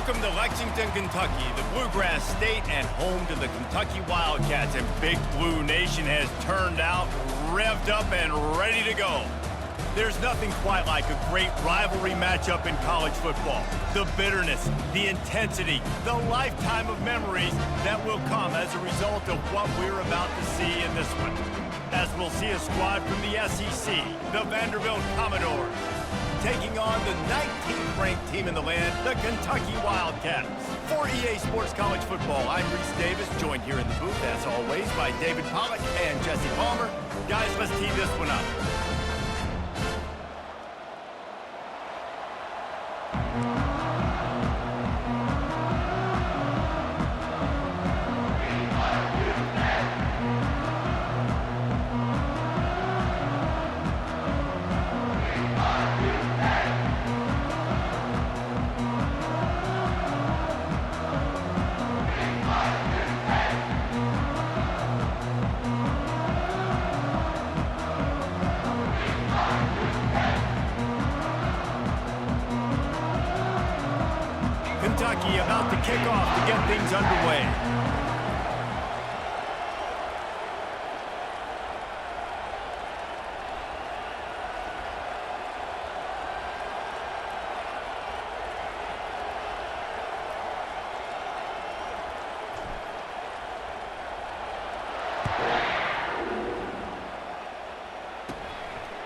Welcome to Lexington, Kentucky, the Bluegrass State and home to the Kentucky Wildcats. And Big Blue Nation has turned out, revved up, and ready to go. There's nothing quite like a great rivalry matchup in college football. The bitterness, the intensity, the lifetime of memories that will come as a result of what we're about to see in this one. As we'll see a squad from the SEC, the Vanderbilt Commodores, taking on the 19th ranked team in the land, the Kentucky Wildcats. For EA Sports College Football, I'm Reese Davis, joined here in the booth, as always, by David Pollack and Jesse Palmer. Guys, let's tee this one up. Kentucky about to kick off to get things underway.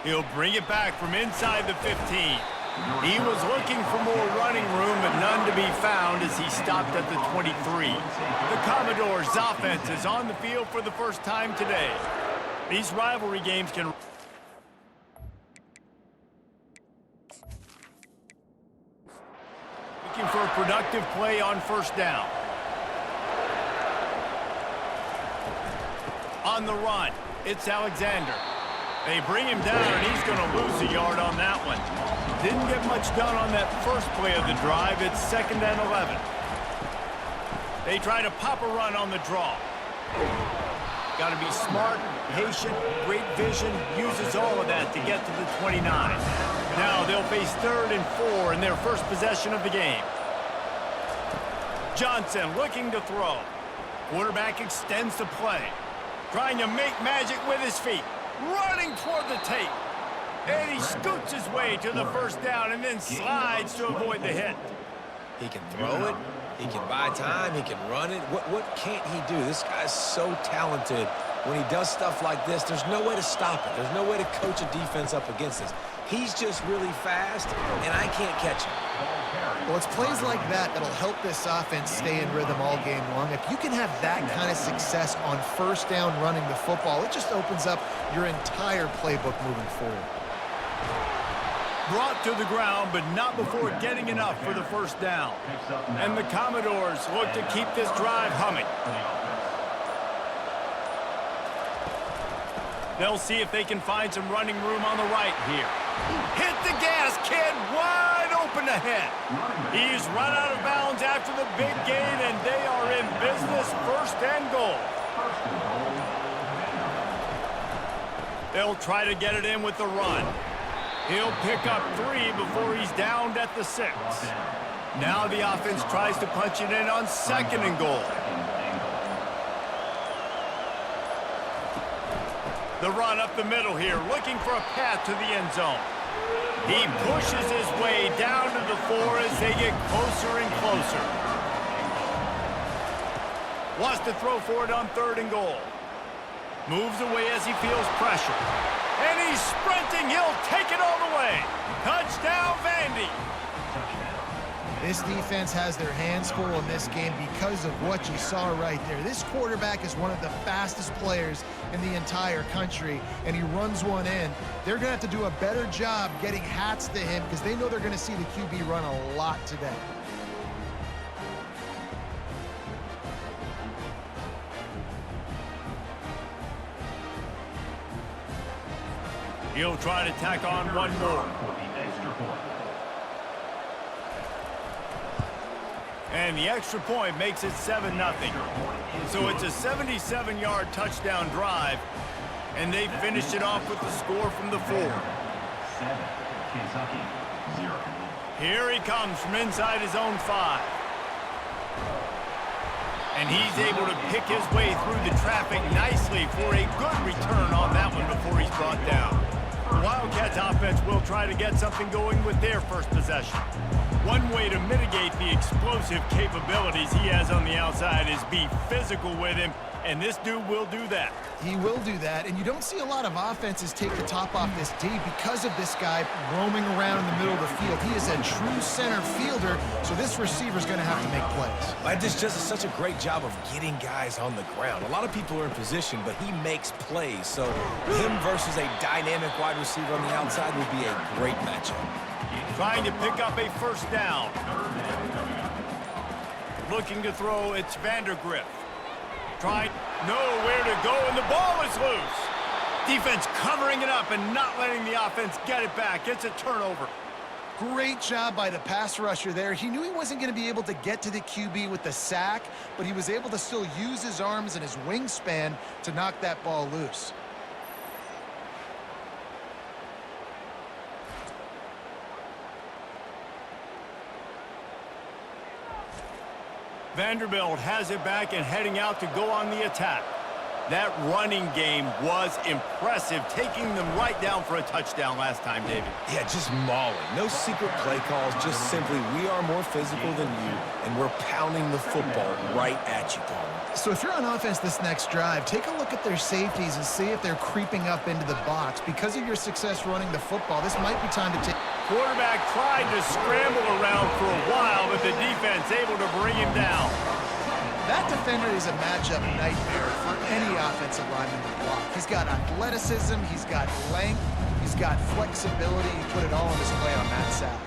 He'll bring it back from inside the 15. He was looking for more running room, but none to be found as he stopped at the 23. The Commodores' offense is on the field for the first time today. These rivalry games can... Looking for a productive play on first down. On the run, it's Alexander. They bring him down, and he's going to lose a yard on that one. Didn't get much done on that first play of the drive. It's 2nd and 11. They try to pop a run on the draw. Got to be smart, patient, great vision, uses all of that to get to the 29. Now they'll face 3rd and 4 in their first possession of the game. Johnson looking to throw. Quarterback extends the play. Trying to make magic with his feet. Running toward the tape. And he scoots his way to the first down and then slides to avoid the hit. He can throw it. He can buy time. He can run it. What can't he do? This guy's so talented. When he does stuff like this, there's no way to stop it. There's no way to coach a defense up against this. He's just really fast, and I can't catch him. Well, it's plays like that that'll help this offense stay in rhythm all game long. If you can have that kind of success on first down running the football, it just opens up your entire playbook moving forward. Brought to the ground, but not before getting enough for the first down. And the Commodores look to keep this drive humming. They'll see if they can find some running room on the right here. Hit the gas, kid, wide open ahead. He's run out of bounds after the big gain, and they are in business, 1st and goal. They'll try to get it in with the run. He'll pick up 3 before he's downed at the 6. Now the offense tries to punch it in on 2nd and goal. The run up the middle here, looking for a path to the end zone. He pushes his way down to the 4 as they get closer and closer. Wants to throw for it on 3rd and goal. Moves away as he feels pressure. And he's sprinting. He'll take it all the way. Touchdown, Vandy. This defense has their hands full in this game because of what you saw right there. This quarterback is one of the fastest players in the entire country, and he runs one in. They're going to have to do a better job getting hats to him because they know they're going to see the QB run a lot today. He'll try to tack on one more. And the extra point makes it 7-0. So it's a 77-yard touchdown drive, and they finished it off with the score from the 4. Here he comes from inside his own 5. And he's able to pick his way through the traffic nicely for a good return on that one before he's brought down. The Wildcats offense will try to get something going with their first possession. One way to mitigate the explosive capabilities he has on the outside is be physical with him, and this dude will do that. He will do that, and you don't see a lot of offenses take the top off this D because of this guy roaming around in the middle of the field. He is a true center fielder, so this receiver's going to have to make plays. But this just is such a great job of getting guys on the ground. A lot of people are in position, but he makes plays, so him versus a dynamic wide receiver on the outside would be a great matchup. Trying to pick up a first down. Looking to throw, it's Vanderbilt. Trying, nowhere to go, and the ball is loose. Defense covering it up and not letting the offense get it back. It's a turnover. Great job by the pass rusher there. He knew he wasn't going to be able to get to the QB with the sack, but he was able to still use his arms and his wingspan to knock that ball loose. Vanderbilt has it back and heading out to go on the attack. That running game was impressive, taking them right down for a touchdown last time, David. Yeah, just mauling. No secret play calls, just simply we are more physical than you, and we're pounding the football right at you, Paul. So if you're on offense this next drive, take a look at their safeties and see if they're creeping up into the box. Because of your success running the football, this might be time to take... Quarterback tried to scramble around for a while, but the defense able to bring him down. That defender is a matchup nightmare for any offensive lineman to block. He's got athleticism, he's got length, he's got flexibility. He put it all on display on that sack.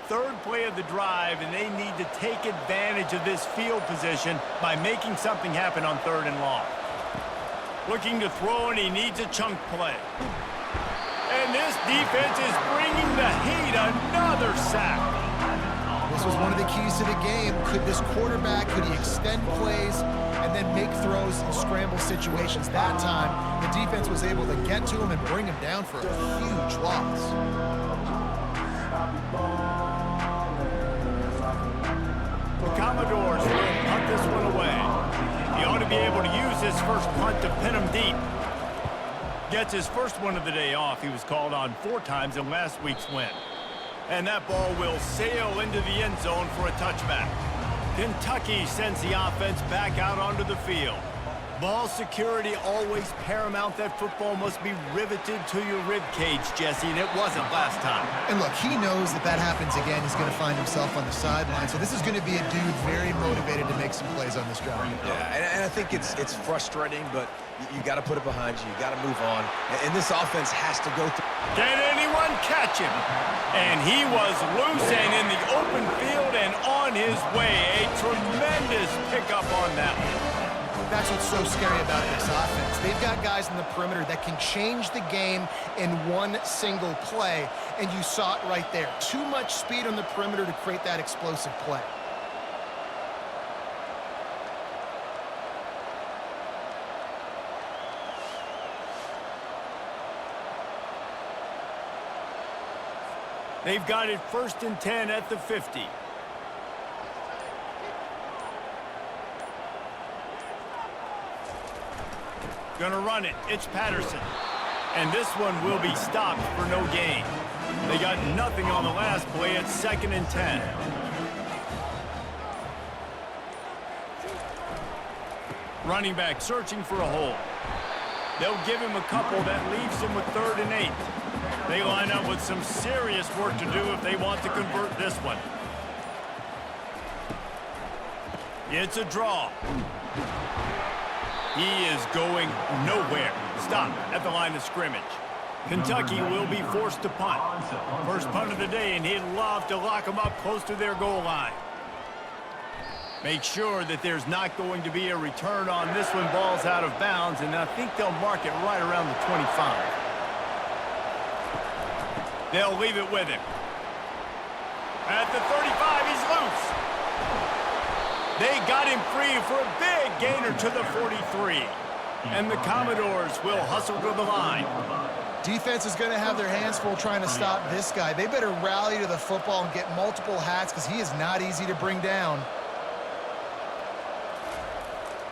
Third play of the drive, and they need to take advantage of this field position by making something happen on 3rd and long. Looking to throw, and he needs a chunk play. And this defense is bringing the heat. Another sack. This was one of the keys to the game. Could this quarterback, could he extend plays and then make throws in scramble situations? That time, the defense was able to get to him and bring him down for a huge loss. The Commodores will punt this one away. He ought to be able to use his first punt to pin him deep. Gets his first one of the day off. He was called on 4 times in last week's win. And that ball will sail into the end zone for a touchback. Kentucky sends the offense back out onto the field. Ball security always paramount. That football must be riveted to your rib cage, Jesse, and it wasn't last time. And look, he knows that that happens again. He's going to find himself on the sideline. So this is going to be a dude very motivated to make some plays on this drive. Yeah, and I think it's frustrating, but you got to put it behind you. You got to move on. And this offense has to go through. Can anyone catch him? And he was loose and in the open field and on his way. A tremendous pickup on that one. That's what's so scary about this offense. They've got guys in the perimeter that can change the game in one single play, and you saw it right there. Too much speed on the perimeter to create that explosive play. They've got it 1st and 10 at the 50. Gonna run it. It's Patterson. And this one will be stopped for no gain. They got nothing on the last play. It's 2nd and 10. Running back searching for a hole. They'll give him a couple. That leaves him with 3rd and 8. They line up with some serious work to do if they want to convert this one. It's a draw. He is going nowhere. Stop at the line of scrimmage. Kentucky will be forced to punt. First punt of the day, and he'd love to lock them up close to their goal line. Make sure that there's not going to be a return on this one. Ball's out of bounds, and I think they'll mark it right around the 25. They'll leave it with him. At the 35, he's loose. They got him free for a big gainer to the 43. And the Commodores will hustle to the line. Defense is going to have their hands full trying to stop this guy. They better rally to the football and get multiple hats because he is not easy to bring down.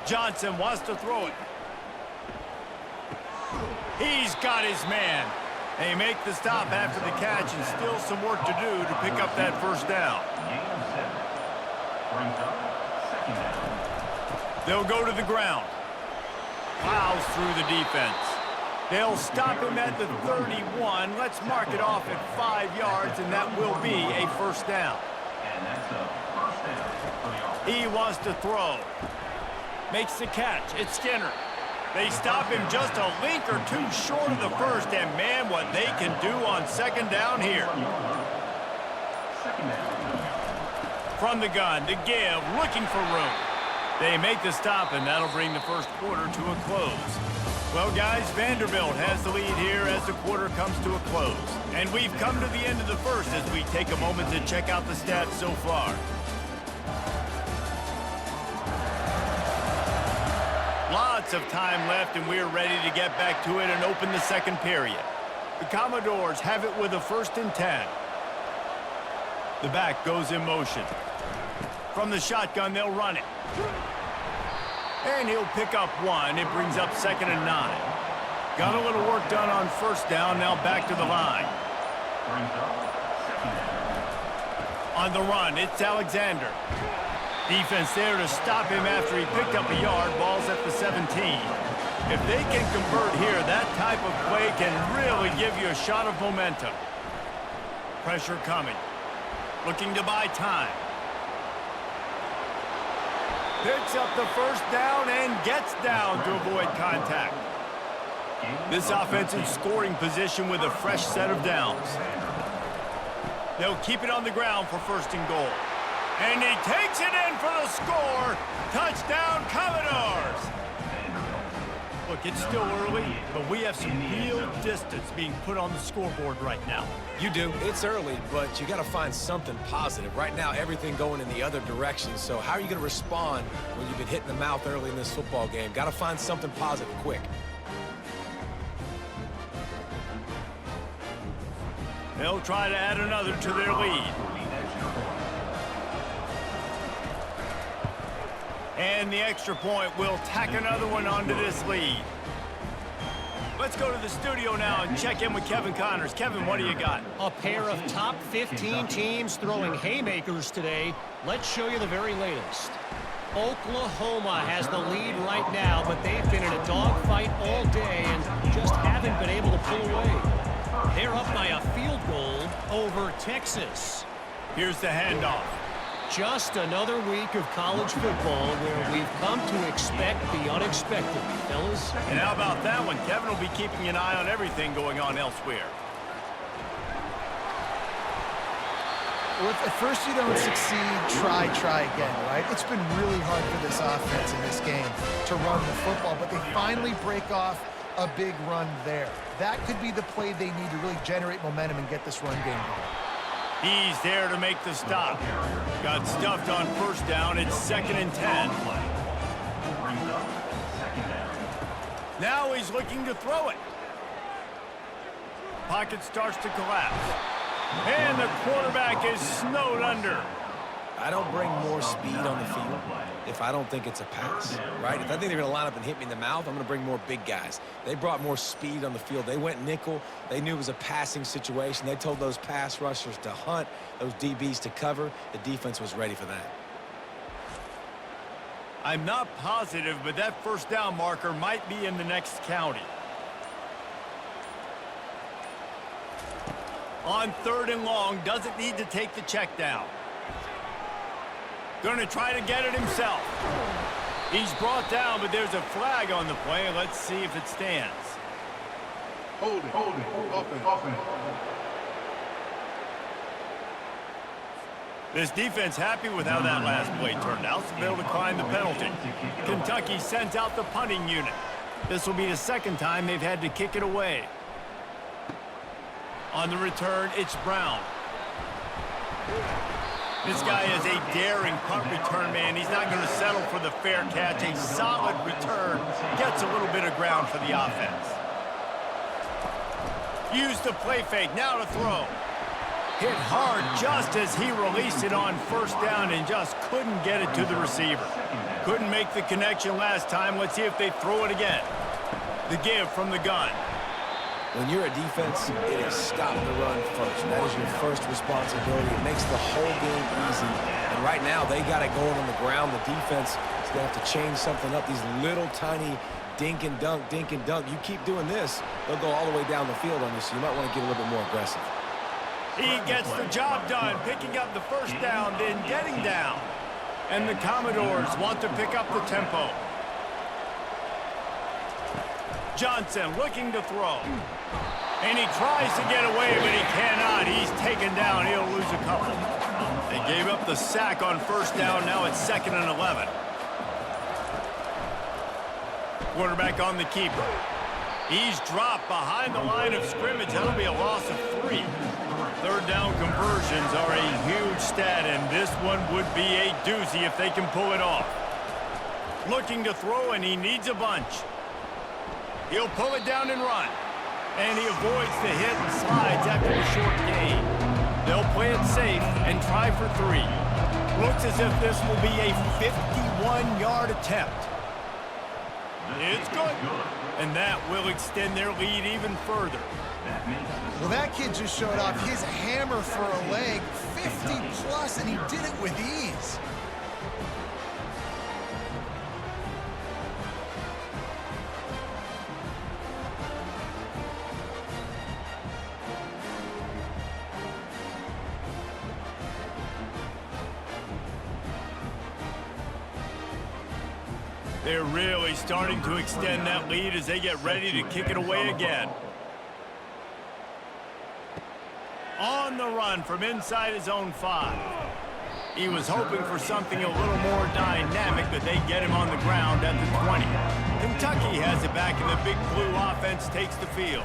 Johnson wants to throw it. He's got his man. They make the stop after the catch and still some work to do to pick up that first down. They'll go to the ground. Plows through the defense. They'll stop him at the 31. Let's mark it off at 5 yards, and that will be a first down. He wants to throw. Makes the catch. It's Skinner. They stop him just a link or two short of the first, and man, what they can do on second down here. From the gun, to give, looking for room. They make the stop, and that'll bring the first quarter to a close. Well, guys, Vanderbilt has the lead here as the quarter comes to a close. And we've come to the end of the first as we take a moment to check out the stats so far. Lots of time left, and we're ready to get back to it and open the second period. The Commodores have it with a 1st and 10. The back goes in motion. From the shotgun, they'll run it. And he'll pick up one. It brings up 2nd and 9. Got a little work done on first down, now back to the line. On the run, it's Alexander. Defense there to stop him after he picked up a yard. Ball's at the 17. If they can convert here, that type of play can really give you a shot of momentum. Pressure coming. Looking to buy time. Picks up the first down and gets down to avoid contact. This offense in scoring position with a fresh set of downs. They'll keep it on the ground for 1st and goal. And he takes it in for the score. Touchdown, Commodores. Look, it's still early, but we have some real distance being put on the scoreboard right now. You do. It's early, but you got to find something positive. Right now, everything going in the other direction. So how are you going to respond when you've been hit in the mouth early in this football game? Got to find something positive quick. They'll try to add another to their lead. And the extra point will tack another one onto this lead. Let's go to the studio now and check in with Kevin Connors. Kevin, what do you got? A pair of top 15 teams throwing haymakers today. Let's show you the very latest. Oklahoma has the lead right now, but they've been in a dogfight all day and just haven't been able to pull away. They're up by a field goal over Texas. Here's the handoff. Just another week of college football where we've come to expect the unexpected, fellas. And how about that one? Kevin will be keeping an eye on everything going on elsewhere. Well, if at first you don't succeed, try again, right? It's been really hard for this offense in this game to run the football, but they finally break off a big run there. That could be the play they need to really generate momentum and get this run game going. He's there to make the stop. Got stuffed on first down. It's 2nd and 10. Now he's looking to throw it. Pocket starts to collapse. And the quarterback is snowed under. I don't bring more speed on the field if I don't think it's a pass, right? If I think they're going to line up and hit me in the mouth, I'm going to bring more big guys. They brought more speed on the field. They went nickel. They knew it was a passing situation. They told those pass rushers to hunt, those DBs to cover. The defense was ready for that. I'm not positive, but that first down marker might be in the next county. On 3rd and long, doesn't need to take the check down. Going to try to get it himself. He's brought down, but there's a flag on the play. Let's see if it stands. Hold it. Offense. This defense happy with how that last play turned out, so they'll decline the penalty. Kentucky sends out the punting unit. This will be the 2nd time they've had to kick it away. On the return, it's Brown. This guy is a daring punt return man. He's not going to settle for the fair catch. A solid return. Gets a little bit of ground for the offense. Use the play fake, now to throw. Hit hard just as he released it on first down and just couldn't get it to the receiver. Couldn't make the connection last time. Let's see if they throw it again. The give from the gun. When you're a defense, it is stop the run first. That is your first responsibility. It makes the whole game easy. And right now, they got it going on the ground. The defense is going to have to change something up. These little tiny dink and dunk, dink and dunk. You keep doing this, they'll go all the way down the field on you, so you might want to get a little bit more aggressive. He gets the job done, picking up the first down, then getting down. And the Commodores want to pick up the tempo. Johnson looking to throw. And he tries to get away, but he cannot. He's taken down. He'll lose a couple. They gave up the sack on first down. Now it's 2nd and 11. Quarterback on the keeper. He's dropped behind the line of scrimmage. That'll be a loss of 3. Third down conversions are a huge stat, and this one would be a doozy if they can pull it off. Looking to throw, and he needs a bunch. He'll pull it down and run. And he avoids the hit and slides after a short gain. They'll play it safe and try for 3. Looks as if this will be a 51-yard attempt. It's good. And that will extend their lead even further. Well, that kid just showed off his hammer for a leg, 50+, and he did it with ease. They're really starting to extend that lead as they get ready to kick it away again. On the run from inside his own 5. He was hoping for something a little more dynamic, but they get him on the ground at the 20. Kentucky has it back, and the Big Blue offense takes the field.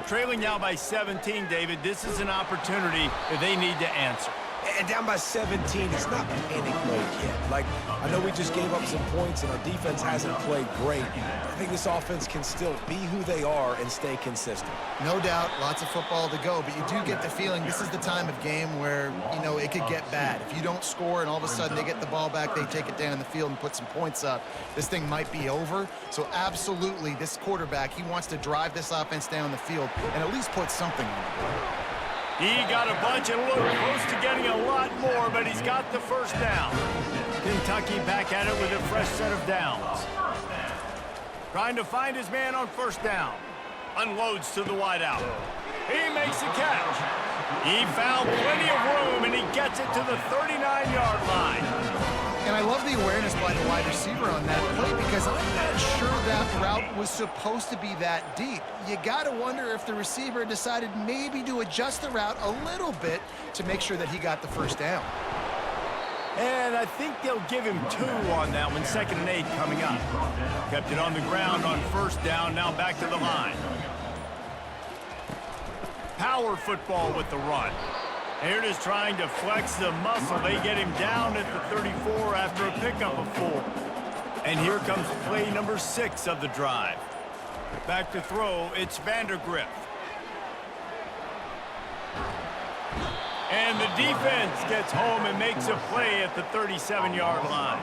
Trailing now by 17, David. This is an opportunity that they need to answer. And down by 17, it's not panic mode yet. Like, I know we just gave up some points and our defense hasn't played great. I think this offense can still be who they are and stay consistent. No doubt, lots of football to go, but you do get the feeling this is the time of game where, you know, it could get bad. If you don't score and all of a sudden they get the ball back, they take it down the field and put some points up, this thing might be over. So absolutely, this quarterback, he wants to drive this offense down the field and at least put something on the board. He got a bunch and looked close to getting a lot more, but he's got the first down. Kentucky back at it with a fresh set of downs. Trying to find his man on first down. Unloads to the wideout. He makes a catch. He found plenty of room, and he gets it to the 39-yard line. And I love the awareness by the wide receiver on that play because I'm not sure that route was supposed to be that deep. You got to wonder if the receiver decided maybe to adjust the route a little bit to make sure that he got the first down. And I think they'll give him 2 on that one. 2nd and 8 coming up. Kept it on the ground on first down, now back to the line. Power football with the run. Here it is trying to flex the muscle. They get him down at the 34 after a pickup of 4. And here comes play number 6 of the drive. Back to throw, it's Vanderbilt. And the defense gets home and makes a play at the 37-yard line.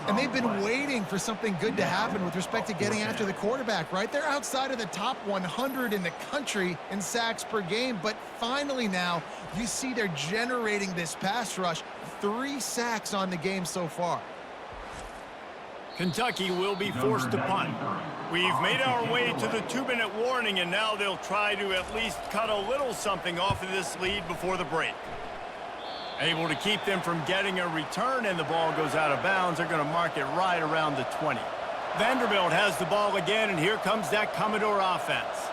And they've been waiting for something good to happen with respect to getting after the quarterback, right? They're outside of the top 100 in the country in sacks per game, but finally now you see they're generating this pass rush. 3 sacks on the game so far. Kentucky will be forced to punt. We've made our way to the 2-minute warning, and now they'll try to at least cut a little something off of this lead before the break. Able to keep them from getting a return, and the ball goes out of bounds. They're going to mark it right around the 20. Vanderbilt has the ball again, and here comes that Commodore offense.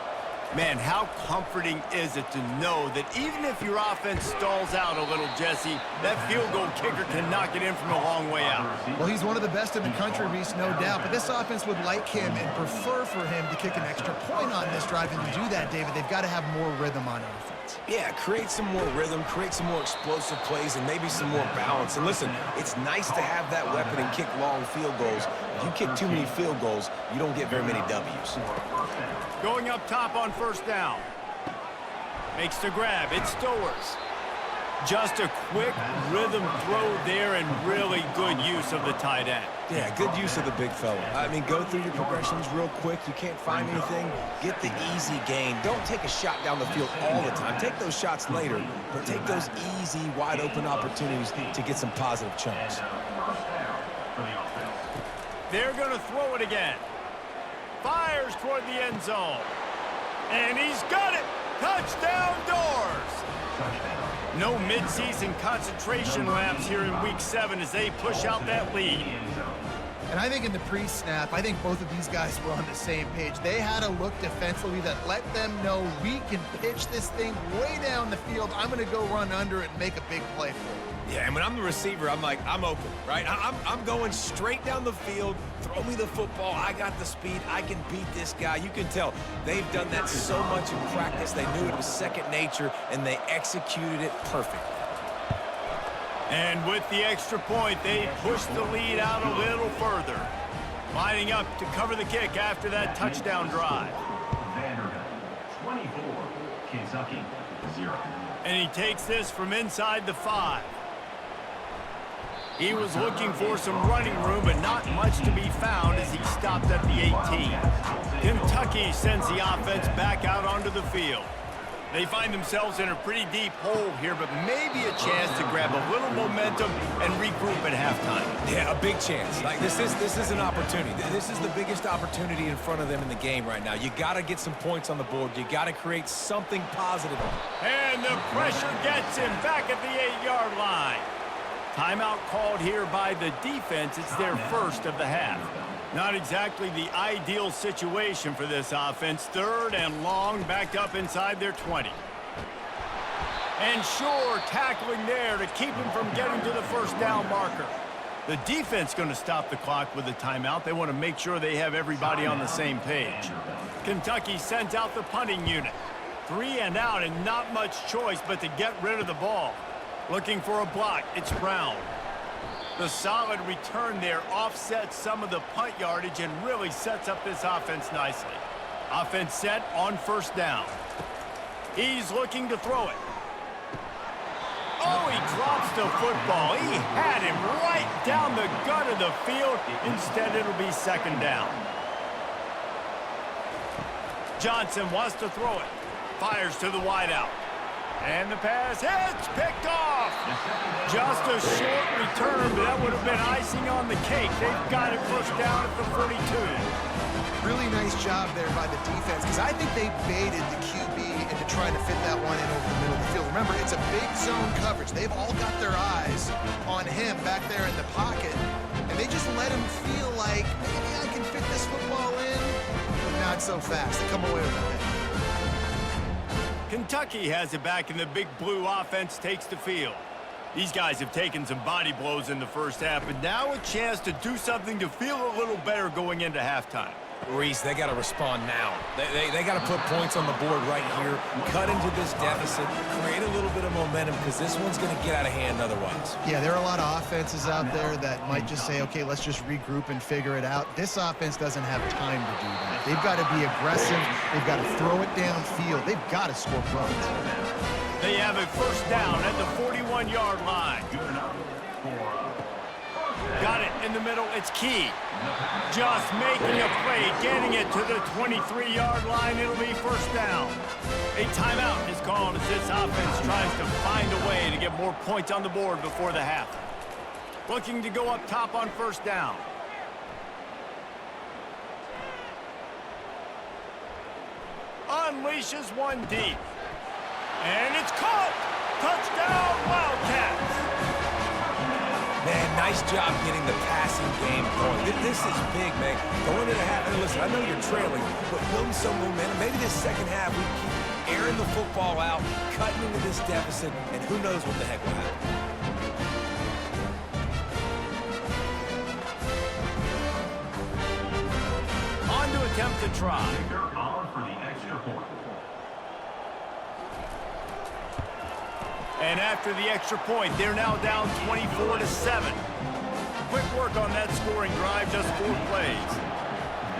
Man, how comforting is it to know that even if your offense stalls out a little, Jesse, that field goal kicker can knock it in from a long way out. Well, he's one of the best in the country, Reese, no doubt. But this offense would like him and prefer for him to kick an extra point on this drive. And to do that, David, they've got to have more rhythm on offense. Yeah, create some more rhythm, create some more explosive plays, and maybe some more balance. And listen, it's nice to have that weapon and kick long field goals. If you kick too many field goals, you don't get very many W's. Going up top on first down. Makes the grab. It's Stowers. Just a quick rhythm throw there and really good use of the tight end. Yeah, good use of the big fella. I mean, go through your progressions real quick. You can't find anything. Get the easy gain. Don't take a shot down the field all the time. Take those shots later, but take those easy, wide-open opportunities to get some positive chunks. They're going to throw it again. Fires toward the end zone. And he's got it. Touchdown Doors. No midseason concentration laps here in Week 7 as they push out that lead. And I think in the pre-snap, I think both of these guys were on the same page. They had a look defensively that let them know we can pitch this thing way down the field. I'm going to go run under it and make a big play for it. Yeah, and when I'm the receiver, I'm like, I'm open, right? I'm going straight down the field. Throw me the football. I got the speed. I can beat this guy. You can tell they've done that so much in practice. They knew it was second nature, and they executed it perfectly. And with the extra point, they push the lead out a little further. Lining up to cover the kick after that touchdown drive. Vanderbilt, 24, Kentucky, 0. And he takes this from inside the 5. He was looking for some running room, but not much to be found as he stopped at the 18. Kentucky sends the offense back out onto the field. They find themselves in a pretty deep hole here, but maybe a chance to grab a little momentum and regroup at halftime. Yeah, a big chance. Like this is an opportunity. This is the biggest opportunity in front of them in the game right now. You got to get some points on the board. You got to create something positive. And the pressure gets him back at the 8-yard line. Timeout called here by the defense. It's their first of the half. Not exactly the ideal situation for this offense. 3rd and long, backed up inside their 20. And sure, tackling there to keep him from getting to the first down marker. The defense going to stop the clock with a timeout. They want to make sure they have everybody on the same page. Kentucky sends out the punting unit. 3 and out and not much choice but to get rid of the ball. Looking for a block. It's Brown. The solid return there offsets some of the punt yardage and really sets up this offense nicely. Offense set on first down. He's looking to throw it. Oh, he drops the football. He had him right down the gut of the field. Instead, it'll be second down. Johnson wants to throw it. Fires to the wideout. And the pass hits, picked off. Just a short return, but that would have been icing on the cake. They've got it first down at the 42. Really nice job there by the defense, because I think they baited the QB into trying to fit that one in over the middle of the field. Remember, it's a big zone coverage. They've all got their eyes on him back there in the pocket, and they just let him feel like, maybe I can fit this football in, but not so fast. They come away with it. Kentucky has it back, and the big blue offense takes the field. These guys have taken some body blows in the first half, but now a chance to do something to feel a little better going into halftime. Reese, they got to respond now. They got to put points on the board right here, cut into this deficit, create a little bit of momentum, because this one's going to get out of hand otherwise. Yeah, there are a lot of offenses out there that might just say, okay, let's just regroup and figure it out. This offense doesn't have time to do that. They've got to be aggressive. They've got to throw it downfield. They've got to score runs. They have a first down at the 41-yard line. Got it in the middle. It's Key. Just making a play, getting it to the 23-yard line. It'll be first down. A timeout is called as this offense tries to find a way to get more points on the board before the half. Looking to go up top on first down. Unleashes one deep. And it's caught. Touchdown, Wildcats. Man, nice job getting the passing game going. This is big, man. Going into half, and listen, I know you're trailing, but building some momentum. Maybe this second half we keep airing the football out, cutting into this deficit, and who knows what the heck will happen. On to attempt to try. On for the extra point. And after the extra point, they're now down 24-7. Quick work on that scoring drive, just 4 plays.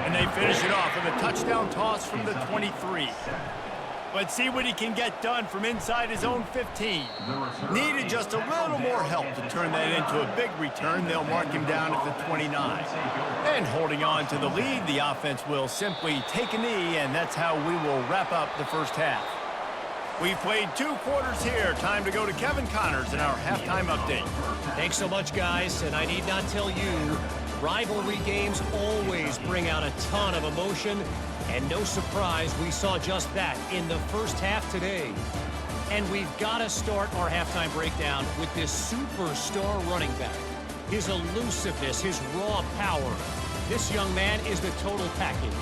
And they finish it off with a touchdown toss from the 23. Let's see what he can get done from inside his own 15. Needed just a little more help to turn that into a big return. They'll mark him down at the 29. And holding on to the lead, the offense will simply take a knee, and that's how we will wrap up the first half. We've played 2 quarters here. Time to go to Kevin Connors in our halftime update. Thanks so much, guys, and I need not tell you, rivalry games always bring out a ton of emotion. And no surprise, we saw just that in the first half today. And we've got to start our halftime breakdown with this superstar running back. His elusiveness, his raw power. This young man is the total package.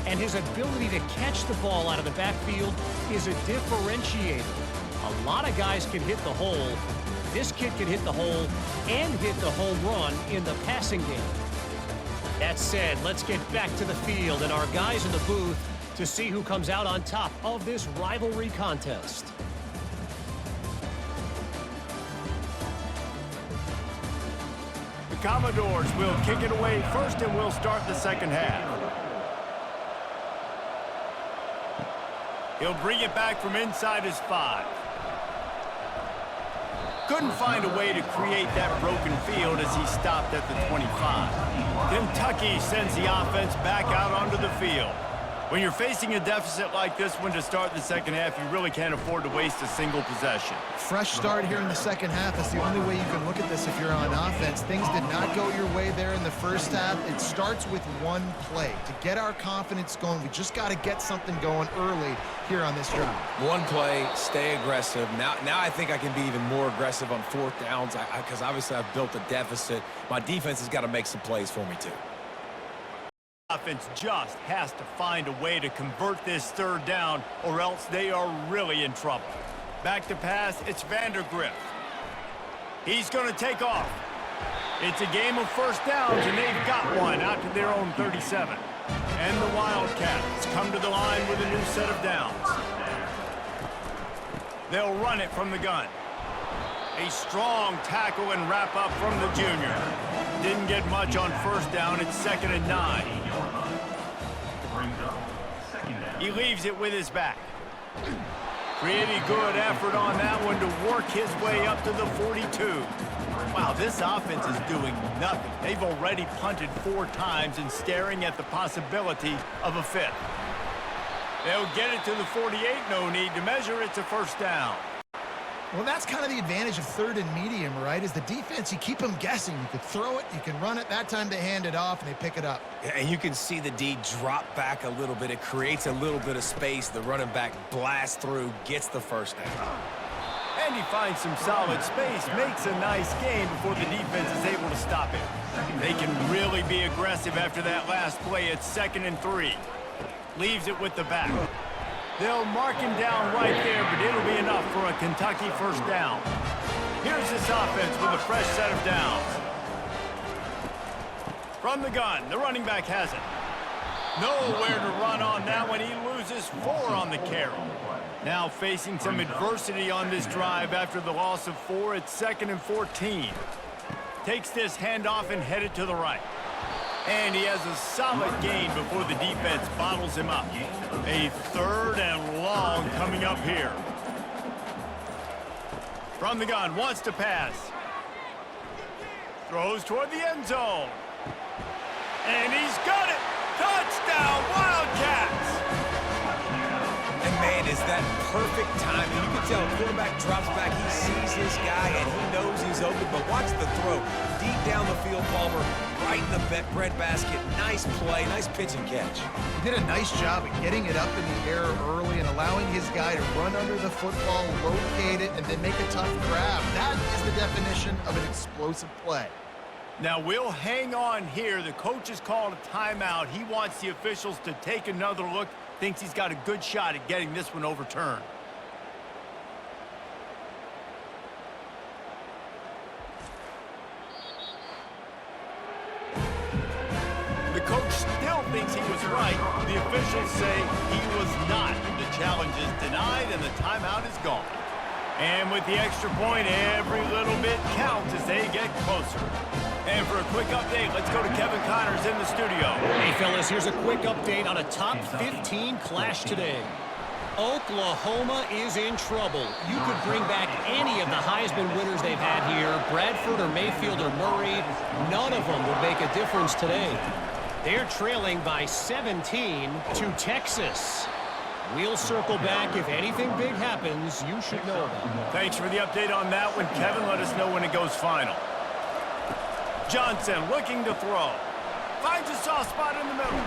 And his ability to catch the ball out of the backfield is a differentiator. A lot of guys can hit the hole. This kid can hit the hole and hit the home run in the passing game. That said, let's get back to the field and our guys in the booth to see who comes out on top of this rivalry contest. The Commodores will kick it away first, and we'll start the second half. He'll bring it back from inside his 5. Couldn't find a way to create that broken field as he stopped at the 25. Kentucky sends the offense back out onto the field. When you're facing a deficit like this one to start the second half, you really can't afford to waste a single possession. Fresh start here in the second half. That's the only way you can look at this if you're on offense. Things did not go your way there in the first half. It starts with one play. To get our confidence going, we just got to get something going early here on this drive. One play, stay aggressive. Now I think I can be even more aggressive on 4th downs because obviously I've built a deficit. My defense has got to make some plays for me too. Offense just has to find a way to convert this 3rd down, or else they are really in trouble. Back to pass, it's Vanderbilt. He's going to take off. It's a game of first downs, and they've got one out to their own 37. And the Wildcats come to the line with a new set of downs. They'll run it from the gun. A strong tackle and wrap up from the junior. Didn't get much on first down. It's 2nd and 9. He leaves it with his back. Pretty good effort on that one to work his way up to the 42. Wow, this offense is doing nothing. They've already punted 4 times and staring at the possibility of a 5th. They'll get it to the 48. No need to measure. It's a first down. Well, that's kind of the advantage of 3rd and medium, right? Is the defense, you keep them guessing. You could throw it, you can run it. That time they hand it off, and they pick it up. And you can see the D drop back a little bit. It creates a little bit of space. The running back blasts through, gets the first down. And he finds some solid space, makes a nice gain before the defense is able to stop it. They can really be aggressive after that last play. It's 2nd and 3. Leaves it with the back. They'll mark him down right there, but it'll be enough for a Kentucky first down. Here's this offense with a fresh set of downs. From the gun, the running back has it. Nowhere to run on that one. He loses 4 on the carry. Now facing some adversity on this drive after the loss of 4. It's 2nd and 14. Takes this handoff and headed to the right. And he has a solid gain before the defense bottles him up. A 3rd and long coming up here. From the gun, wants to pass. Throws toward the end zone. And he's got it! Touchdown, Wildcats! And man, is that perfect timing. You can tell the quarterback drops back. He sees his guy, and he knows he's open. But watch the throw. Deep down the field, Palmer, right in the breadbasket. Nice play, nice pitch and catch. He did a nice job of getting it up in the air early and allowing his guy to run under the football, locate it, and then make a tough grab. That is the definition of an explosive play. Now we'll hang on here. The coach has called a timeout. He wants the officials to take another look. Thinks he's got a good shot at getting this one overturned. The coach still thinks he was right. The officials say he was not. The challenge is denied and the timeout is gone. And with the extra point, every little bit counts as they get closer. And for a quick update, let's go to Kevin Connors in the studio. Hey, fellas, here's a quick update on a top 15 clash today. Oklahoma is in trouble. You could bring back any of the Heisman winners they've had here, Bradford or Mayfield or Murray. None of them would make a difference today. They're trailing by 17 to Texas. We'll circle back. If anything big happens, you should know about it. Thanks for the update on that one, Kevin. Let us know when it goes final. Johnson looking to throw. Finds a soft spot in the middle.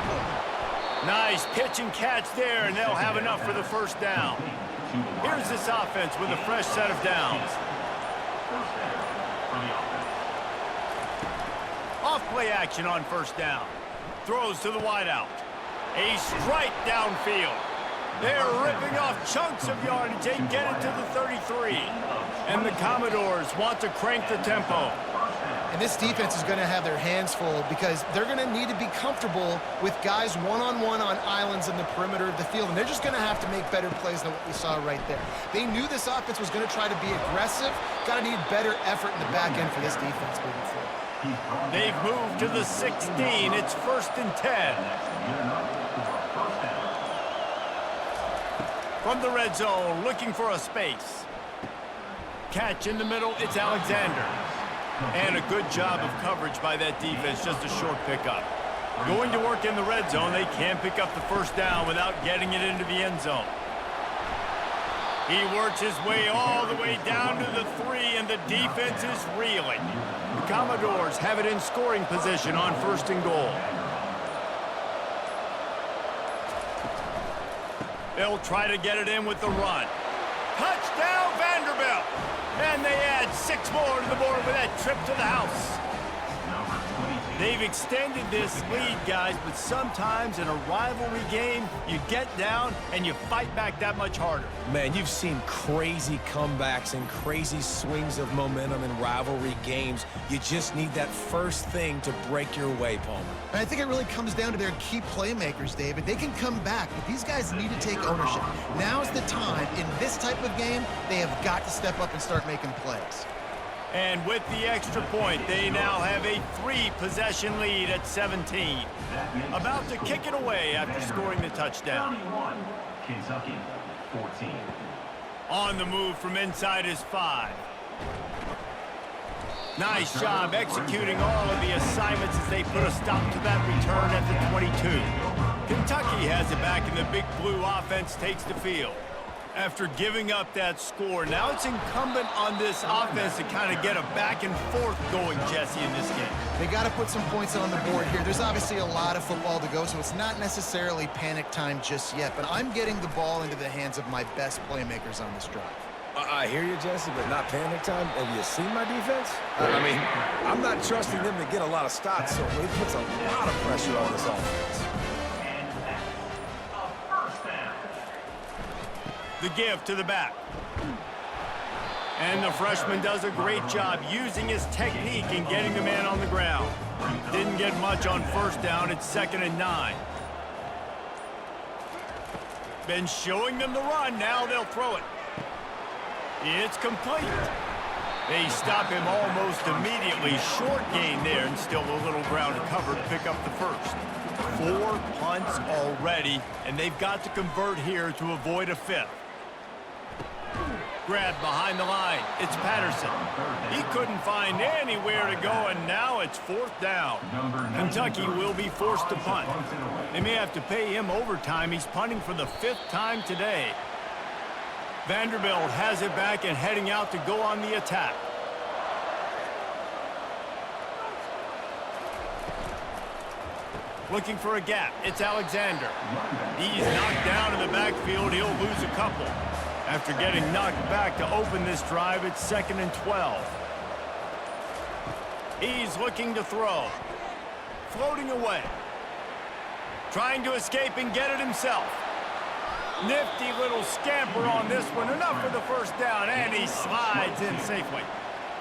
Nice pitch and catch there, and they'll have enough for the first down. Here's this offense with a fresh set of downs. Off-play action on first down. Throws to the wideout. A strike downfield. They're ripping off chunks of yardage. They get it to the 33. And the Commodores want to crank the tempo. And this defense is going to have their hands full because they're going to need to be comfortable with guys one-on-one on islands in the perimeter of the field. And they're just going to have to make better plays than what we saw right there. They knew this offense was going to try to be aggressive. Got to need better effort in the back end for this defense moving forward. They've moved to the 16. It's 1st and 10. From the red zone, looking for a space. Catch in the middle, it's Alexander. And a good job of coverage by that defense, just a short pickup. Going to work in the red zone, they can pick up the first down without getting it into the end zone. He works his way all the way down to the 3, and the defense is reeling. The Commodores have it in scoring position on 1st and goal. They'll try to get it in with the run. Touchdown, Vanderbilt! And they add 6 more to the board with that trip to the house. They've extended this lead, guys, but sometimes in a rivalry game, you get down and you fight back that much harder. Man, you've seen crazy comebacks and crazy swings of momentum in rivalry games. You just need that first thing to break your way, Palmer. And I think it really comes down to their key playmakers, David. They can come back, but these guys need to take ownership. Now's the time. In this type of game, they have got to step up and start making plays. And with the extra point, they now have a 3-possession lead at 17. About to kick it away after scoring the touchdown. Kentucky, 14. On the move from inside his 5. Nice job executing all of the assignments as they put a stop to that return at the 22. Kentucky has it back, and the Big Blue offense takes the field. After giving up that score, now it's incumbent on this offense to kind of get a back and forth going, Jesse, in this game. They got to put some points on the board here. There's obviously a lot of football to go, so it's not necessarily panic time just yet, but I'm getting the ball into the hands of my best playmakers on this drive. I hear you, Jesse, but not panic time. Have you seen my defense? I mean, I'm not trusting them to get a lot of stops, so it puts a lot of pressure on this offense. The give to the back. And the freshman does a great job using his technique and getting the man on the ground. Didn't get much on first down. It's 2nd and 9. Been showing them the run. Now they'll throw it. It's complete. They stop him almost immediately. Short gain there, and still a little ground to cover to pick up the first. 4 punts already, and they've got to convert here to avoid a 5th. Grab behind the line. It's Patterson. He couldn't find anywhere to go, and now it's 4th down. Kentucky will be forced to punt. They may have to pay him overtime. He's punting for the 5th time today. Vanderbilt has it back and heading out to go on the attack. Looking for a gap. It's Alexander. He's knocked down in the backfield. He'll lose a couple. After getting knocked back to open this drive, it's 2nd and 12. He's looking to throw. Floating away. Trying to escape and get it himself. Nifty little scamper on this one. Enough for the first down, and he slides in safely.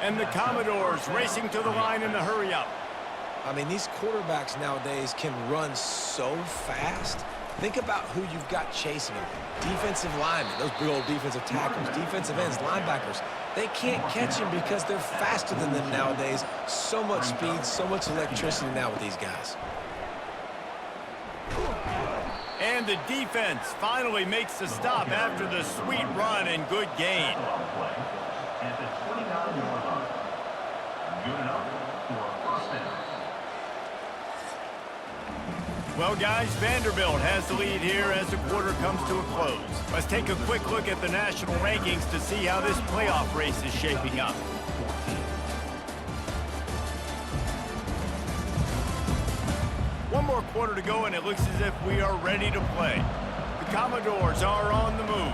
And the Commodores racing to the line in the hurry-up. I mean, these quarterbacks nowadays can run so fast. Think about who you've got chasing them. Defensive linemen, those big old defensive tackles, defensive ends, linebackers. They can't catch them because they're faster than them nowadays. So much speed, so much electricity now with these guys. And the defense finally makes the stop after the sweet run and good gain. Play at the 29-yard line. Good enough for a first down. Well, guys, Vanderbilt has the lead here as the quarter comes to a close. Let's take a quick look at the national rankings to see how this playoff race is shaping up. One more quarter to go, and it looks as if we are ready to play. The Commodores are on the move.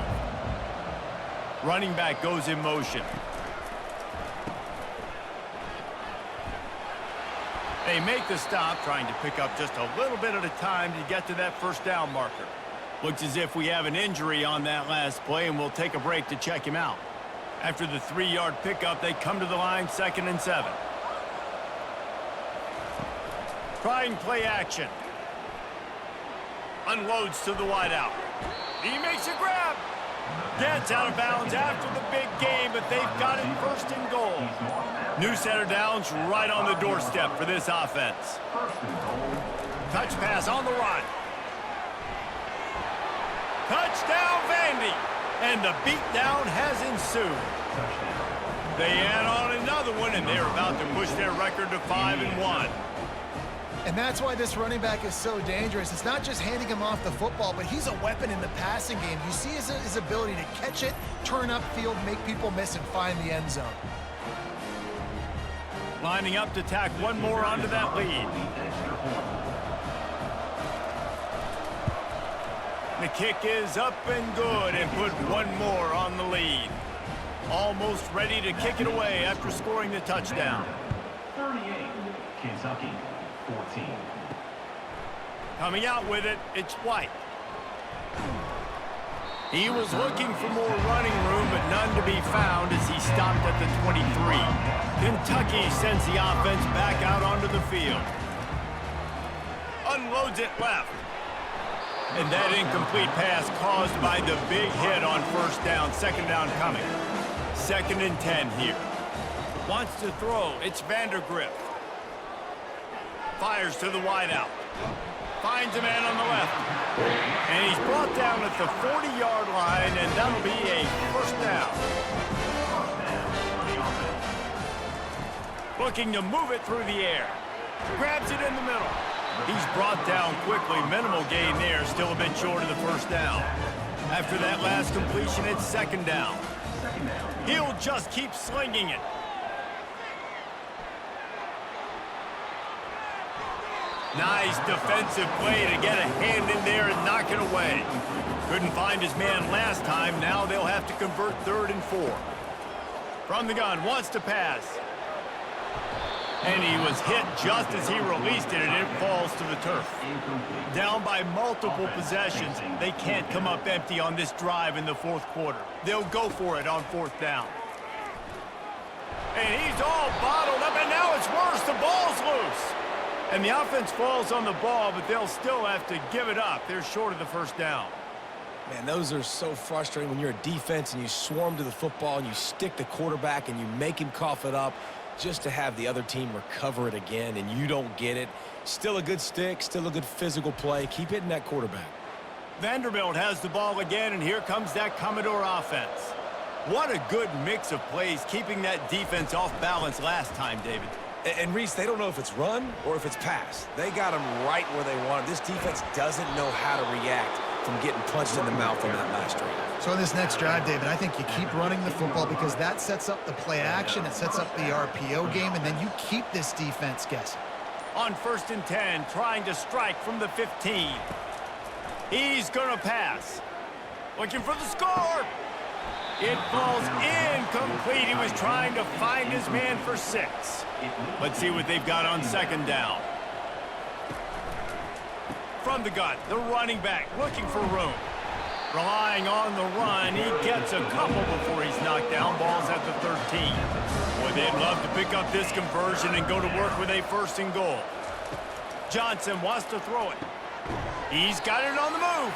Running back goes in motion. They make the stop, trying to pick up just a little bit at a time to get to that first down marker. Looks as if we have an injury on that last play, and we'll take a break to check him out. After the 3-yard pickup, they come to the line, 2nd and 7. Trying play action. Unloads to the wideout. He makes a grab. Gets out of bounds after the big game, but they've got it 1st and goal. New center downs right on the doorstep for this offense. Touch pass on the run. Touchdown, Vandy. And the beatdown has ensued. They add on another one, and they're about to push their record to 5-1. And that's why this running back is so dangerous. It's not just handing him off the football, but he's a weapon in the passing game. You see his ability to catch it, turn upfield, make people miss, and find the end zone. Lining up to tack one more onto that lead. The kick is up and good, and put one more on the lead. Almost ready to kick it away after scoring the touchdown. 38, Kentucky. 14. Coming out with it, it's White. He was looking for more running room, but none to be found as he stopped at the 23. Kentucky sends the offense back out onto the field. Unloads it left. And that incomplete pass caused by the big hit on 1st down, 2nd down coming. 2nd and 10 here. Wants to throw, it's Vanderbilt. Fires to the wideout. Finds a man on the left. And he's brought down at the 40-yard line, and that'll be a 1st down. Looking to move it through the air. Grabs it in the middle. He's brought down quickly. Minimal gain there, still a bit short of the 1st down. After that last completion, it's 2nd down. He'll just keep slinging it. Nice defensive play to get a hand in there and knock it away. Couldn't find his man last time. Now they'll have to convert 3rd and 4. From the gun, wants to pass. And he was hit just as he released it, and it falls to the turf. Down by multiple possessions, they can't come up empty on this drive in the 4th quarter. They'll go for it on 4th down. And he's all bottled up, and now it's worse. The ball's loose. And the offense falls on the ball, but they'll still have to give it up. They're short of the 1st down. Man, those are so frustrating when you're a defense and you swarm to the football and you stick the quarterback and you make him cough it up just to have the other team recover it again and you don't get it. Still a good stick, still a good physical play. Keep hitting that quarterback. Vanderbilt has the ball again, and here comes that Commodore offense. What a good mix of plays, keeping that defense off balance last time, David. And Reese, they don't know if it's run or if it's pass. They got them right where they want it. This defense doesn't know how to react from getting punched in the mouth on that last drive. So in this next drive, David, I think you keep running the football because that sets up the play action, it sets up the RPO game, and then you keep this defense guessing. On 1st and 10, trying to strike from the 15. He's going to pass. Looking for the score. It falls incomplete. He was trying to find his man for 6. Let's see what they've got on 2nd down. From the gun, the running back looking for room. Relying on the run, he gets a couple before he's knocked down. Ball's at the 13. Boy, they'd love to pick up this conversion and go to work with a 1st and goal. Johnson wants to throw it. He's got it on the move.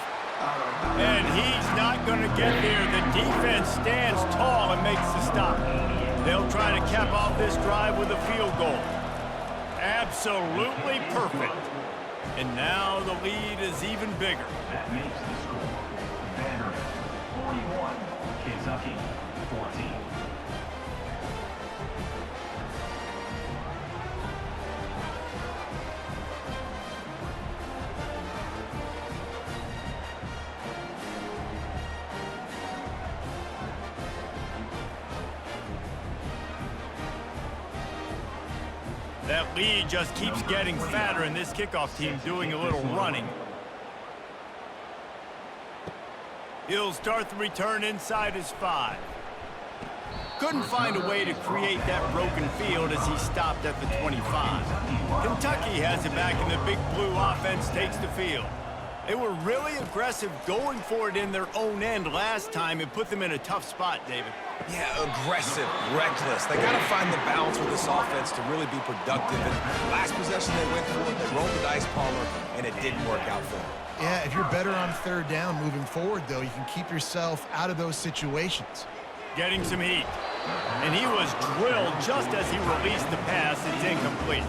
And he's not going to get there. The defense stands tall and makes the stop. They'll try to cap off this drive with a field goal. Absolutely perfect. And now the lead is even bigger. That makes the score Vanderbilt 41, Kentucky 14. That lead just keeps getting fatter, and this kickoff team doing a little running. He'll start the return inside his 5. Couldn't find a way to create that broken field as he stopped at the 25. Kentucky has it back, and the Big Blue offense takes the field. They were really aggressive going for it in their own end last time and put them in a tough spot, David. Yeah, aggressive, reckless. They got to find the balance with this offense to really be productive. And last possession they went for it, they rolled the dice, Palmer, and it didn't work out for them. Yeah, if you're better on third down moving forward, though, you can keep yourself out of those situations. Getting some heat. And he was drilled just as he released the pass. It's incomplete.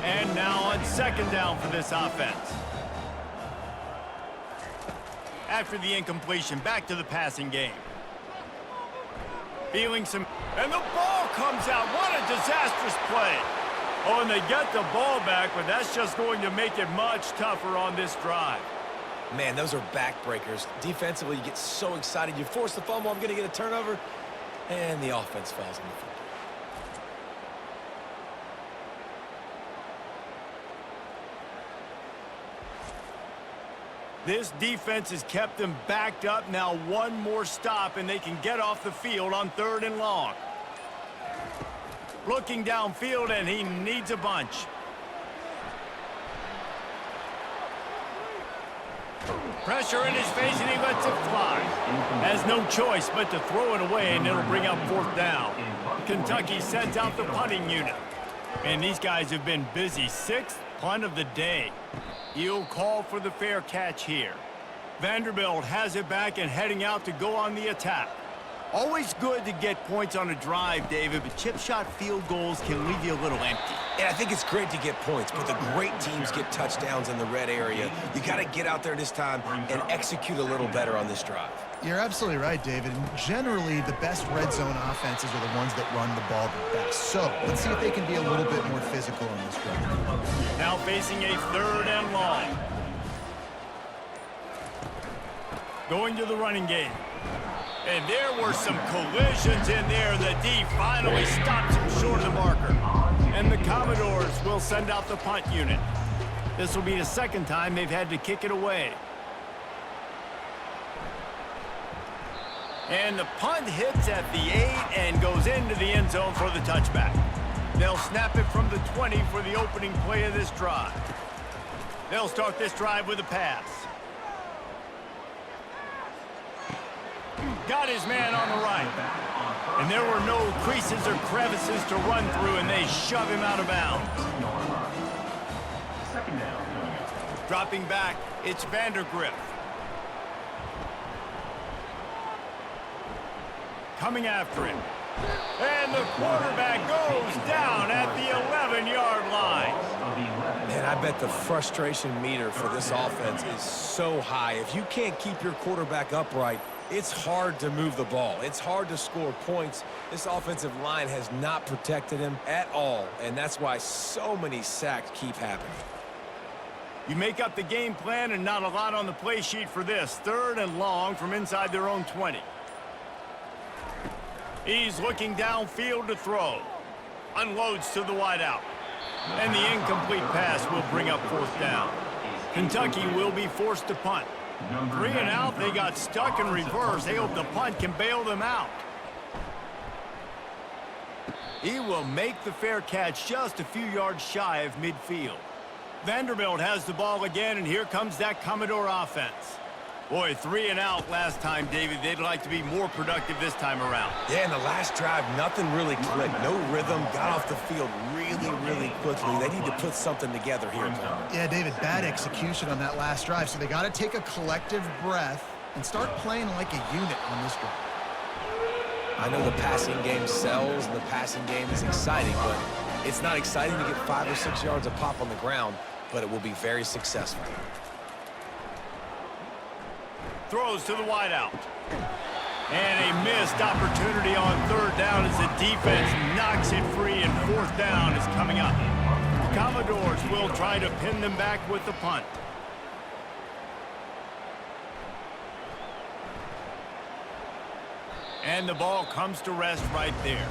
And now on second down for this offense. After the incompletion, back to the passing game. Feeling some... And the ball comes out. What a disastrous play. Oh, and they get the ball back, but that's just going to make it much tougher on this drive. Man, those are backbreakers. Defensively, you get so excited. You force the fumble, I'm going to get a turnover, and the offense falls on the field. This defense has kept them backed up. Now one more stop, and they can get off the field on 3rd and long. Looking downfield, and he needs a bunch. Pressure in his face, and he lets it fly. Has no choice but to throw it away, and it'll bring up 4th down. Kentucky sends out the punting unit. And these guys have been busy. 6th punt of the day. He'll call for the fair catch here. Vanderbilt has it back and heading out to go on the attack. Always good to get points on a drive, David, but chip shot field goals can leave you a little empty. And I think it's great to get points, but the great teams get touchdowns in the red area. You got to get out there this time and execute a little better on this drive. You're absolutely right, David. And generally, the best red zone offenses are the ones that run the ball the best. So let's see if they can be a little bit more physical on this drive. Now facing a 3rd and long. Going to the running game. And there were some collisions in there. The D finally stops him short of the marker. And the Commodores will send out the punt unit. This will be the 2nd time they've had to kick it away. And the punt hits at the 8 and goes into the end zone for the touchback. They'll snap it from the 20 for the opening play of this drive. They'll start this drive with a pass. Got his man on the right. And there were no creases or crevices to run through, and they shove him out of bounds. Second down. Dropping back, it's Vanderbilt. Coming after him. And the quarterback goes down at the 11-yard line. Man, I bet the frustration meter for this offense is so high. If you can't keep your quarterback upright, it's hard to move the ball. It's hard to score points. This offensive line has not protected him at all, and that's why so many sacks keep happening. You make up the game plan and not a lot on the play sheet for this. 3rd and long from inside their own 20. He's looking downfield to throw. Unloads to the wideout. And the incomplete pass will bring up 4th down. Kentucky will be forced to punt. 3 and out, they got stuck in reverse. They hope the punt can bail them out. He will make the fair catch just a few yards shy of midfield. Vanderbilt has the ball again, and here comes that Commodore offense. Boy, 3 and out last time, David. They'd like to be more productive this time around. Yeah, in the last drive, nothing really clicked. No rhythm, got off the field really quickly. They need to put something together here, Palmer. Yeah, David, bad execution on that last drive, so they got to take a collective breath and start playing like a unit on this drive. I know the passing game sells and the passing game is exciting, but it's not exciting to get 5 or 6 yards of pop on the ground but it will be very successful. Throws to the wideout. And a missed opportunity on third down as the defense knocks it free, and fourth down is coming up. The Commodores will try to pin them back with the punt. And the ball comes to rest right there.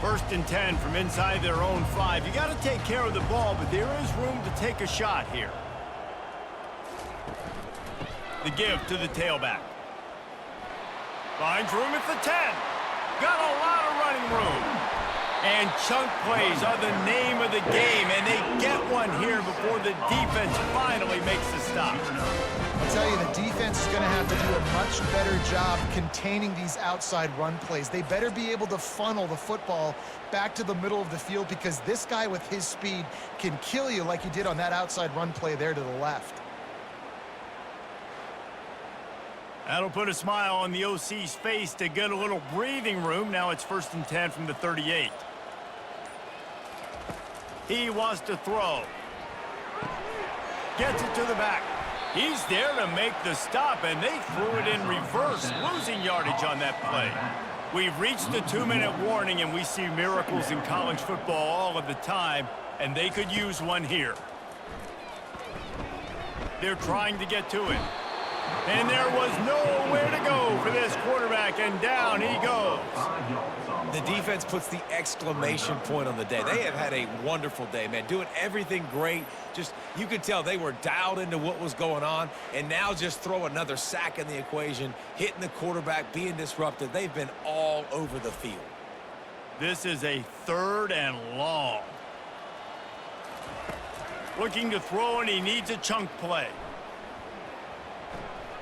1st and 10 from inside their own 5. You got to take care of the ball, but there is room to take a shot here. The give to the tailback. Finds room at the 10. Got a lot of running room. And chunk plays are the name of the game, and they get one here before the defense finally makes the stop. I'll tell you, the defense is going to have to do a much better job containing these outside run plays. They better be able to funnel the football back to the middle of the field, because this guy with his speed can kill you like he did on that outside run play there to the left. That'll put a smile on the OC's face to get a little breathing room. Now it's 1st and 10 from the 38. He wants to throw. Gets it to the back. He's there to make the stop, and they threw it in reverse, losing yardage on that play. We've reached the 2-minute warning, and we see miracles in college football all of the time, and they could use one here. They're trying to get to it. And there was nowhere to go for this quarterback, and down he goes. The defense puts the exclamation point on the day. They have had a wonderful day, man, doing everything great. Just, you could tell they were dialed into what was going on, and now just throw another sack in the equation, hitting the quarterback, being disrupted. They've been all over the field. This is a 3rd and long. Looking to throw, and he needs a chunk play.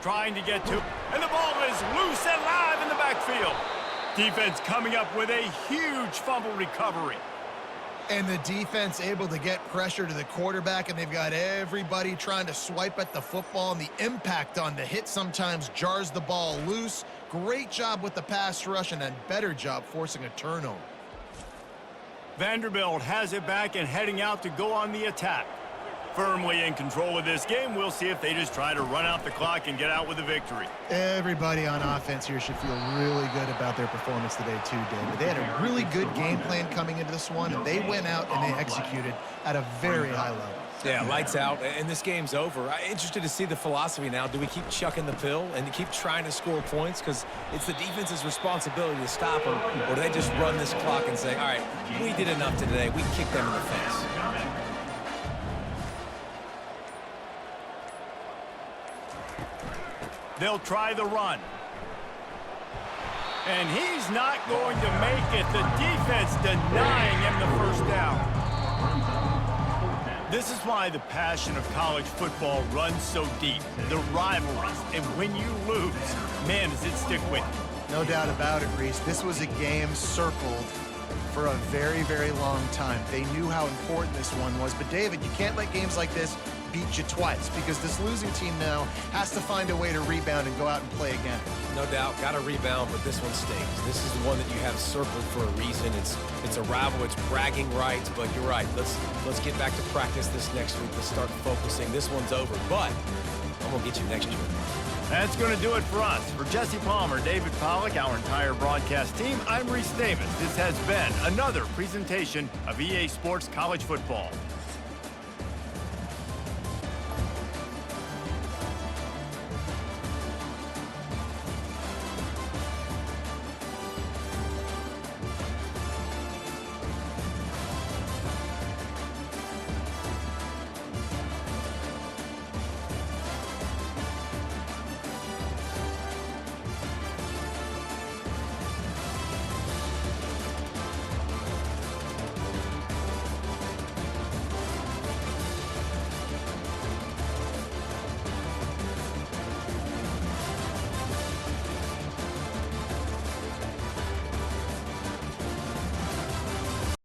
Trying to get to, and the ball is loose and live in the backfield. Defense coming up with a huge fumble recovery. And the defense able to get pressure to the quarterback, and they've got everybody trying to swipe at the football, and the impact on the hit sometimes jars the ball loose. Great job with the pass rush, and a better job forcing a turnover. Vanderbilt has it back and heading out to go on the attack. Firmly in control of this game. We'll see if they just try to run out the clock and get out with a victory. Everybody on offense here should feel really good about their performance today too, David. They had a really good game plan coming into this one, and they went out and they executed at a very high level. Yeah, lights out, and this game's over. I'm interested to see the philosophy now. Do we keep chucking the pill and keep trying to score points? Because it's the defense's responsibility to stop them, or do they just run this clock and say, all right, we did enough today. We kicked them in the face. They'll try the run. And he's not going to make it. The defense denying him the 1st down. This is why the passion of college football runs so deep. The rivalries. And when you lose, man, does it stick with you. No doubt about it, Reese. This was a game circled for a very, very long time. They knew how important this one was. But, David, you can't let games like this beat you twice, because this losing team now has to find a way to rebound and go out and play again. No doubt, got to rebound, but this one stings. This is the one that you have circled for a reason. It's a rival, it's bragging rights, but you're right. Let's get back to practice this next week. Let's start focusing. This one's over, but I'm going to get you next year. That's going to do it for us. For Jesse Palmer, David Pollack, our entire broadcast team, I'm Reese Davis. This has been another presentation of EA Sports College Football.